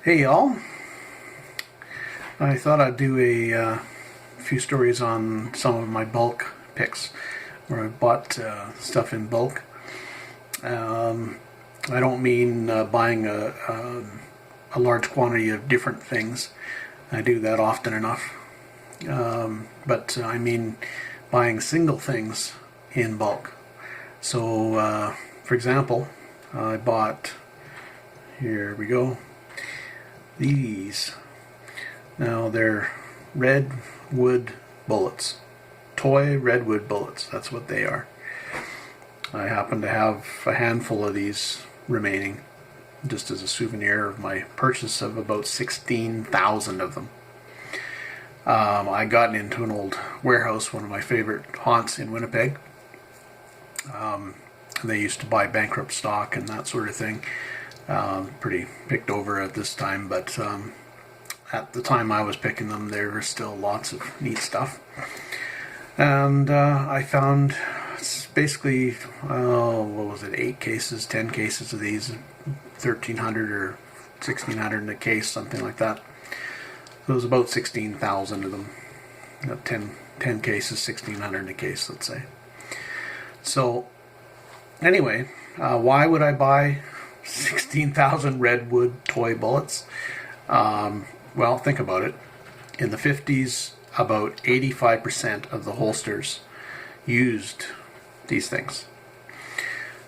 Hey y'all, I thought I'd do a few stories on some of my bulk picks where I bought stuff in bulk. Um, I don't mean buying a large quantity of different things. I do that often enough. But I mean buying single things in bulk. So, for example, I bought, here we go, these. Now they're redwood bullets. Toy redwood bullets, that's what they are. I happen to have a handful of these remaining, just as a souvenir of my purchase of about 16,000 of them. I got into an old warehouse, one of my favorite haunts in Winnipeg. They used to buy bankrupt stock and that sort of thing. Pretty picked over at this time, but at the time I was picking them, there were still lots of neat stuff. And I found basically, what was it, 8 cases, 10 cases of these, 1,300 or 1,600 in a case, something like that. So it was about 16,000 of them. 10 cases, 1,600 in a case, let's say. So, anyway, why would I buy 16,000 redwood toy bullets? Well, think about it. In the 50s, about 85% of the holsters used these things.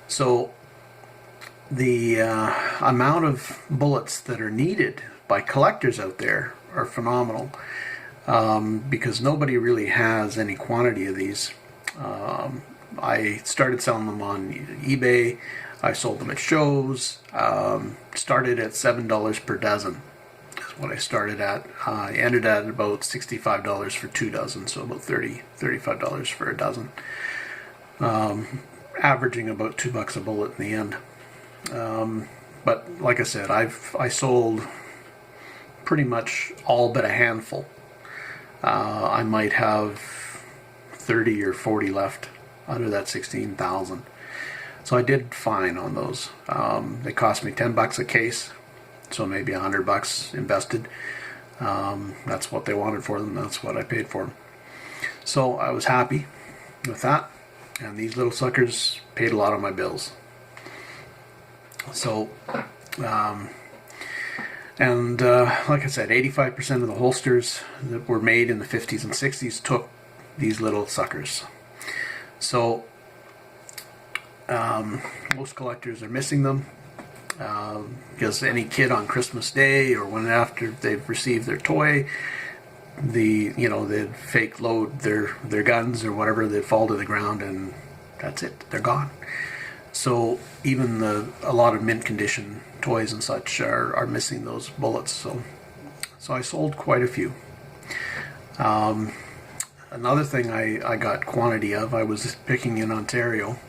So the amount of bullets that are needed by collectors out there are phenomenal, because nobody really has any quantity of these. I started selling them on eBay. I sold them at shows. Started at $7 per dozen. That's what I started at. I ended at about $65 for 2 dozen, so about $35 for a dozen. Averaging about $2 a bullet in the end. But like I said, I sold pretty much all but a handful. I might have 30 or 40 left out of that 16,000. So I did fine on those. They cost me $10 a case, so maybe $100 invested. That's what they wanted for them. That's what I paid for them. So I was happy with that, and these little suckers paid a lot of my bills. So, like I said, 85% of the holsters that were made in the 50s and 60s took these little suckers. So most collectors are missing them, because any kid on Christmas Day or when after they've received their toy, they'd fake load their guns or whatever, they'd fall to the ground and that's it, they're gone. So even a lot of mint condition toys and such are missing those bullets. So I sold quite a few. Another thing I got quantity of, I was picking in Ontario,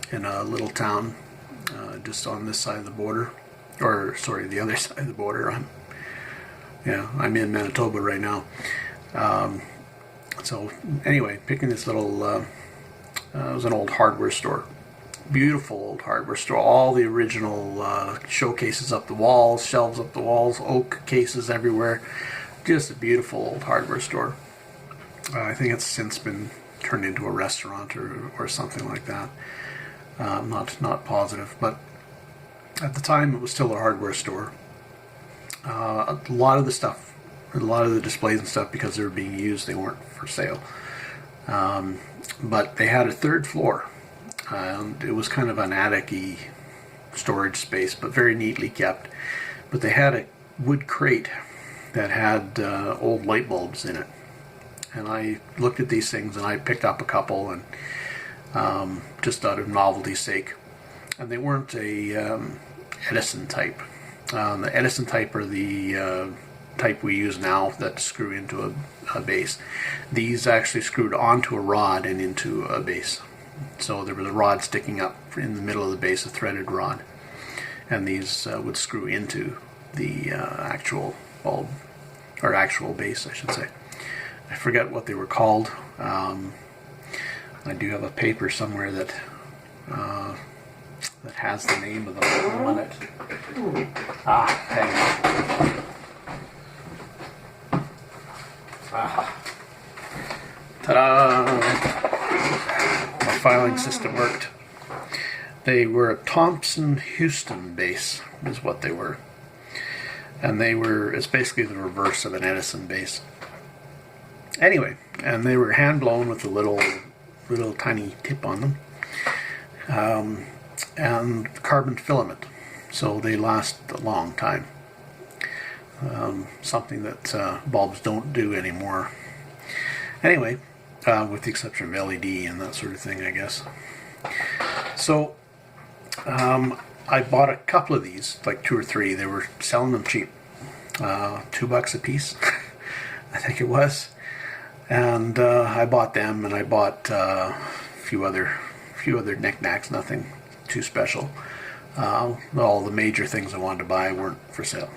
in a little town just on this side of the border, or sorry, the other side of the border. I'm in Manitoba right now. So anyway, picking this little, it was an old hardware store. Beautiful old hardware store. All the original showcases up the walls, shelves up the walls, oak cases everywhere. Just a beautiful old hardware store. I think it's since been turned into a restaurant or something like that. Not positive, but at the time it was still a hardware store. A lot of the displays and stuff, because they were being used, they weren't for sale. But they had a third floor. It was kind of an attic-y storage space, but very neatly kept. But they had a wood crate that had old light bulbs in it. And I looked at these things and I picked up a couple, and just out of novelty's sake. And they weren't a Edison type. The Edison type are the type we use now that screw into a base. These actually screwed onto a rod and into a base. So there was a rod sticking up in the middle of the base, a threaded rod. And these would screw into the actual bulb, or actual base, I should say. I forget what they were called. I do have a paper somewhere that that has the name of the model in it. Hang on. Ta-da! My filing system worked. They were a Thompson Houston base, is what they were. And it's basically the reverse of an Edison base. Anyway, and they were hand blown with a little tiny tip on them. And carbon filament. So they last a long time. Something that bulbs don't do anymore. Anyway, with the exception of LED and that sort of thing, I guess. So, I bought a couple of these, like 2 or 3. They were selling them cheap. $2 a piece, I think it was. And I bought them, and I bought a few other knickknacks, nothing too special. All the major things I wanted to buy weren't for sale.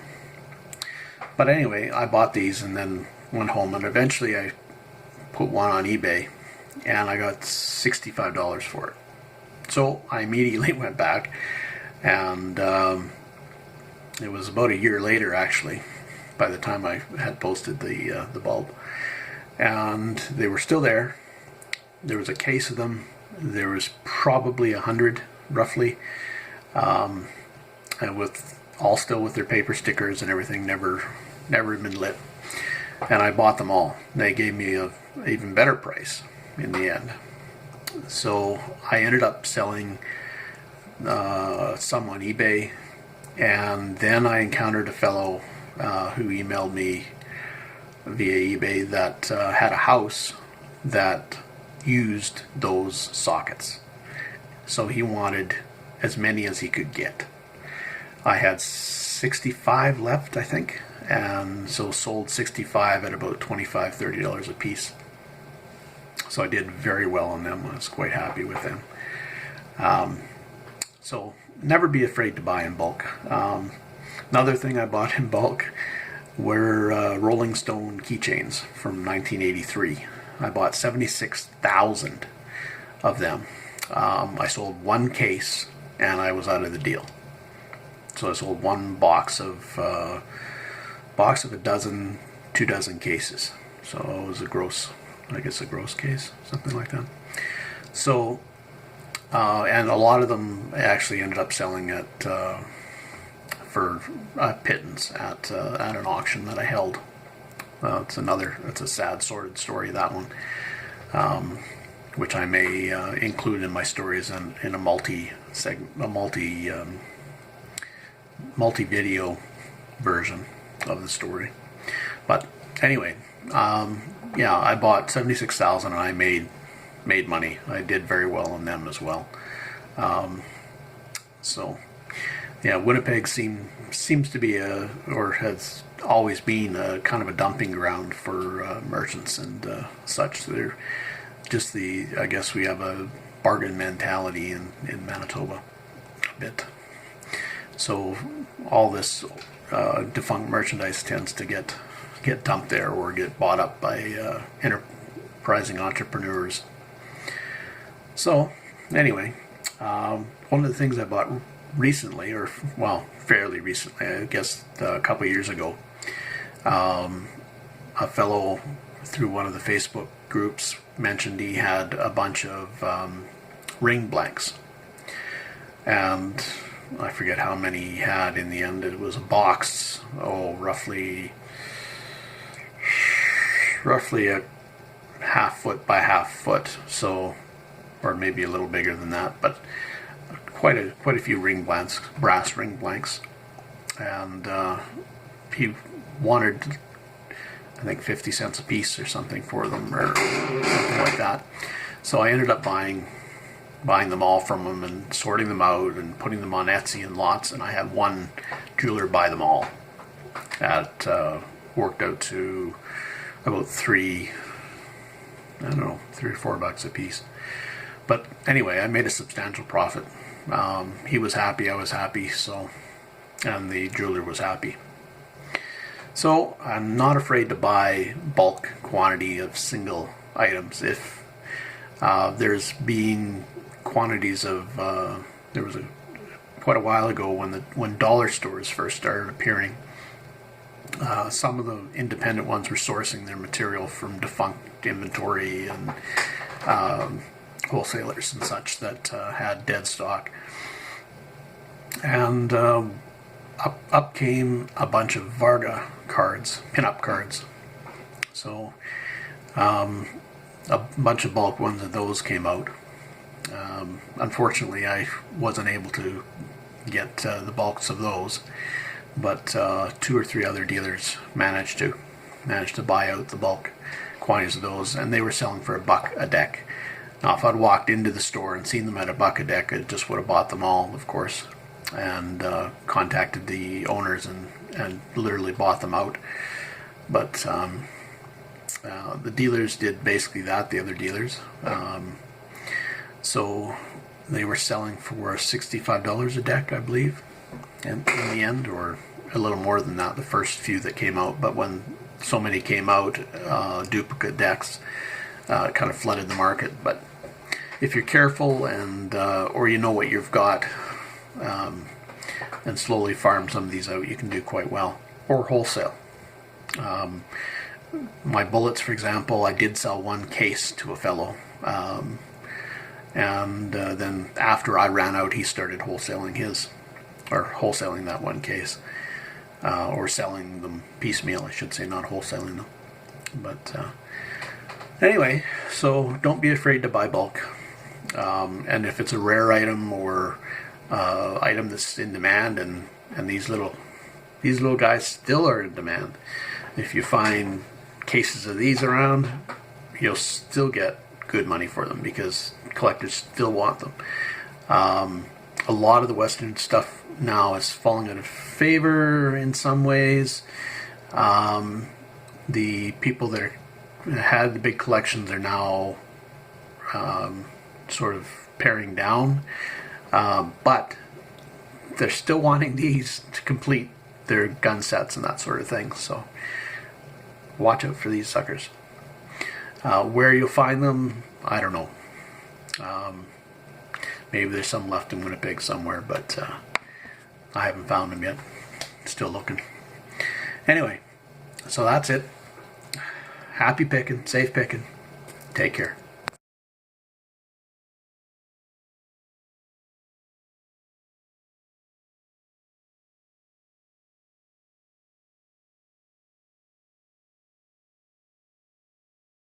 But anyway, I bought these and then went home, and eventually I put one on eBay, and I got $65 for it. So I immediately went back, and it was about a year later, actually, by the time I had posted the bulb, and they were still there. There was a case of them. There was probably 100, roughly, and still with their paper stickers and everything, never been lit. And I bought them all. They gave me an even better price in the end. So I ended up selling some on eBay, and then I encountered a fellow who emailed me via eBay that had a house that used those sockets. So he wanted as many as he could get. I had 65 left, I think, and so sold 65 at about $25, $30 a piece. So I did very well on them. I was quite happy with them. So never be afraid to buy in bulk. Another thing I bought in bulk were Rolling Stone keychains from 1983. I bought 76,000 of them. I sold one case, and I was out of the deal. So I sold one box of a dozen, 2 dozen cases. So it was a gross case, something like that. So, and a lot of them actually ended up selling for pittance at an auction that I held. It's a sad, sordid story, that one, which I may include in my stories in a multi-video version of the story. But anyway, yeah, I bought 76,000 and I made money. I did very well on them as well. So yeah, Winnipeg seems to be or has always been a kind of a dumping ground for merchants and such. They're just I guess we have a bargain mentality in Manitoba a bit. So all this defunct merchandise tends to get dumped there or get bought up by enterprising entrepreneurs. So anyway, one of the things I bought recently, fairly recently, I guess a couple of years ago, a fellow through one of the Facebook groups mentioned he had a bunch of ring blanks, and I forget how many he had in the end. It was a box, roughly a half foot by half foot, so, or maybe a little bigger than that, but quite a few ring blanks, brass ring blanks, and he wanted, I think, 50 cents a piece or something for them, or something like that. So I ended up buying them all from him and sorting them out and putting them on Etsy and lots, and I had one jeweler buy them all at worked out to about $3 or $4 a piece. But anyway, I made a substantial profit. He was happy, I was happy, and the jeweler was happy. So I'm not afraid to buy bulk quantity of single items. If there's been quantities of, there was a quite a while ago when dollar stores first started appearing. Some of the independent ones were sourcing their material from defunct inventory and wholesalers and such that had dead stock. And up came a bunch of Varga cards, pinup cards. So a bunch of bulk ones of those came out. Unfortunately, I wasn't able to get the bulks of those, but 2 or 3 other dealers managed to buy out the bulk quantities of those, and they were selling for $1 a deck. Now, if I'd walked into the store and seen them at $1 a deck, I just would have bought them all, of course, and contacted the owners and literally bought them out. But the dealers did basically that, the other dealers. So they were selling for $65 a deck, I believe, in the end, or a little more than that, the first few that came out. But when so many came out, duplicate decks, it kind of flooded the market. But if you're careful and or you know what you've got, and slowly farm some of these out, you can do quite well. Or wholesale. My bullets, for example, I did sell one case to a fellow. And then after I ran out, he started wholesaling that one case, or selling them piecemeal, I should say, not wholesaling them. But anyway, so don't be afraid to buy bulk. And if it's a rare item or item that's in demand, and these little guys still are in demand, if you find cases of these around, you'll still get good money for them because collectors still want them. A lot of the Western stuff now is falling out of favor in some ways. The people that had the big collections are now sort of paring down, but they're still wanting these to complete their gun sets and that sort of thing. So watch out for these suckers. Where you'll find them, I don't know. Maybe there's some left in Winnipeg somewhere, but I haven't found them yet. Still looking. Anyway, so that's it. Happy picking, safe picking. Take care.